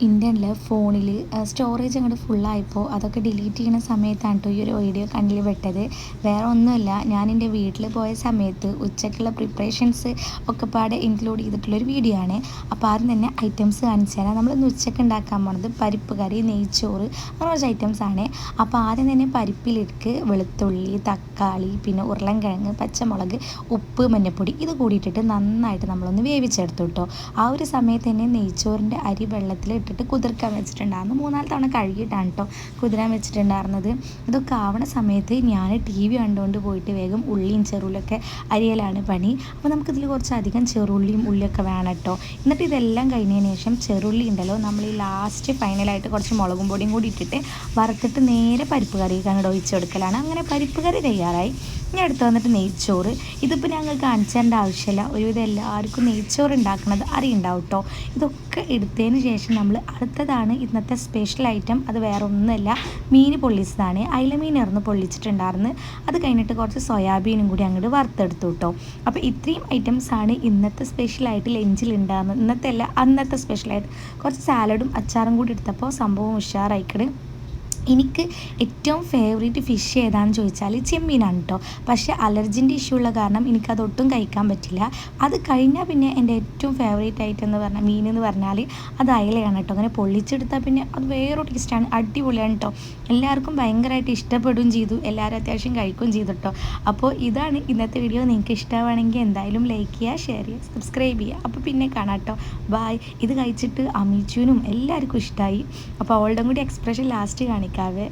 ഇൻ്റെല്ല ഫോണിൽ സ്റ്റോറേജ് അങ്ങോട്ട് ഫുള്ളായപ്പോൾ അതൊക്കെ ഡിലീറ്റ് ചെയ്യുന്ന സമയത്താണ് കേട്ടോ ഈ ഒരു വീഡിയോ കണ്ണിൽ പെട്ടത്. വേറെ ഒന്നുമല്ല, ഞാൻ എൻ്റെ വീട്ടിൽ പോയ സമയത്ത് ഉച്ചയ്ക്കുള്ള പ്രിപ്പറേഷൻസ് ഒക്കെ പാടെ ഇൻക്ലൂഡ് ചെയ്തിട്ടുള്ളൊരു വീഡിയോ ആണ്. അപ്പോൾ ആദ്യം തന്നെ ഐറ്റംസ് കാണിച്ചു തരാം. നമ്മളിന്ന് ഉച്ചയ്ക്ക് ഉണ്ടാക്കാൻ പോണത് പരിപ്പ് കറി, നെയ്ച്ചോറ്, അങ്ങനെ കുറച്ച് ഐറ്റംസ് ആണ്. അപ്പോൾ ആദ്യം തന്നെ പരിപ്പിലേക്ക് വെളുത്തുള്ളി, തക്കാളി, പിന്നെ ഉരുളൻകിഴങ്ങ്, പച്ചമുളക്, ഉപ്പ്, മഞ്ഞൾപ്പൊടി ഇത് കൂടിയിട്ടിട്ട് നന്നായിട്ട് നമ്മളൊന്ന് വേവിച്ചെടുത്തു കേട്ടോ. ആ ഒരു സമയത്ത് തന്നെ നെയ്ച്ചോറിൻ്റെ അരി വെള്ളത്തിൽ ഇട്ടിട്ട് കുതിർക്കാൻ വെച്ചിട്ടുണ്ടായിരുന്നു. 3-4 തവണ കഴുകിയിട്ടാണ് കേട്ടോ കുതിരാൻ വെച്ചിട്ടുണ്ടായിരുന്നത്. ഇതൊക്കെ ആവണ സമയത്ത് ഞാൻ TV കണ്ടുകൊണ്ട് പോയിട്ട് വേഗം ഉള്ളിയും ചെറുള്ളിയൊക്കെ അരിയലാണ് പണി. അപ്പോൾ നമുക്കിതിൽ കുറച്ചധികം ചെറുള്ളിയും ഉള്ളിയൊക്കെ വേണം കേട്ടോ. എന്നിട്ട് ഇതെല്ലാം കഴിഞ്ഞതിന് ശേഷം ചെറുള്ളി ഉണ്ടല്ലോ, നമ്മൾ ഈ ലാസ്റ്റ് ഫൈനലായിട്ട് കുറച്ച് മുളകും പൊടിയും കൂടി ഇട്ടിട്ട് വറുത്തിട്ട് നേരെ പരിപ്പ് കറിയൊക്കെ അങ്ങോട്ട് ഒഴിച്ചു കൊടുക്കലാണ്. അങ്ങനെ പരിപ്പ് കറി തയ്യാറായി. ഇനി അടുത്ത് വന്നിട്ട് നെയ്ച്ചോറ്. ഇതിപ്പോൾ ഞങ്ങൾ കാണിച്ചു തരേണ്ട ആവശ്യമില്ല, ഒരുവിധം എല്ലാവർക്കും നെയ്ച്ചോറ് ഉണ്ടാക്കുന്നത് അറിയുണ്ടാവും കേട്ടോ. ഇതൊക്കെ എടുത്തതിന് ശേഷം നമ്മൾ അടുത്തതാണ് ഇന്നത്തെ സ്പെഷ്യൽ ഐറ്റം. അത് വേറെ ഒന്നുമല്ല, മീൻ പൊള്ളിച്ചതാണ്. അയില മീനായിരുന്നു പൊള്ളിച്ചിട്ടുണ്ടായിരുന്നു. അത് കഴിഞ്ഞിട്ട് കുറച്ച് സോയാബീനും കൂടി അങ്ങോട്ട് വറുത്തെടുത്തു കേട്ടോ. അപ്പോൾ ഇത്രയും ഐറ്റംസാണ് ഇന്നത്തെ സ്പെഷ്യലായിട്ട് ലഞ്ചിൽ ഉണ്ടാകുന്നത്. ഇന്നത്തെ അല്ല, അന്നത്തെ സ്പെഷ്യലായിട്ട് കുറച്ച് സാലഡും അച്ചാറും കൂടി എടുത്തപ്പോൾ സംഭവം ഉഷാറായിക്കണ്. എനിക്ക് ഏറ്റവും ഫേവറേറ്റ് ഫിഷ് ഏതാണെന്ന് ചോദിച്ചാൽ ചെമ്മീനാണ് കേട്ടോ. പക്ഷേ അലർജിൻ്റെ ഇഷ്യൂ ഉള്ള കാരണം എനിക്കതൊട്ടും കഴിക്കാൻ പറ്റില്ല. അത് കഴിഞ്ഞാൽ പിന്നെ എൻ്റെ ഏറ്റവും ഫേവറേറ്റ് ആയിട്ട് എന്ന് പറഞ്ഞാൽ മീൻ എന്ന് പറഞ്ഞാൽ അത് അയലയാണ് കേട്ടോ. അങ്ങനെ പൊള്ളിച്ചെടുത്താൽ പിന്നെ അത് വേറൊരു ടേസ്റ്റാണ്, അടിപൊളിയാണ് കേട്ടോ. എല്ലാവർക്കും ഭയങ്കരമായിട്ട് ഇഷ്ടപ്പെടുകയും ചെയ്തു, എല്ലാവരും അത്യാവശ്യം കഴിക്കുകയും ചെയ്തു കേട്ടോ. അപ്പോൾ ഇതാണ് ഇന്നത്തെ വീഡിയോ. നിങ്ങൾക്ക് ഇഷ്ടമാണെങ്കിൽ എന്തായാലും ലൈക്ക് ചെയ്യുക, ഷെയർ ചെയ്യുക, സബ്സ്ക്രൈബ് ചെയ്യുക. അപ്പോൾ പിന്നെ കാണാം കേട്ടോ. ബായ്. ഇത് കഴിച്ചിട്ട് അമീച്ചുവിനും എല്ലാവർക്കും ഇഷ്ടമായി. അപ്പോൾ അവളുടെ കൂടി എക്സ്പ്രഷൻ ലാസ്റ്റ് കാണിക്കാവേ.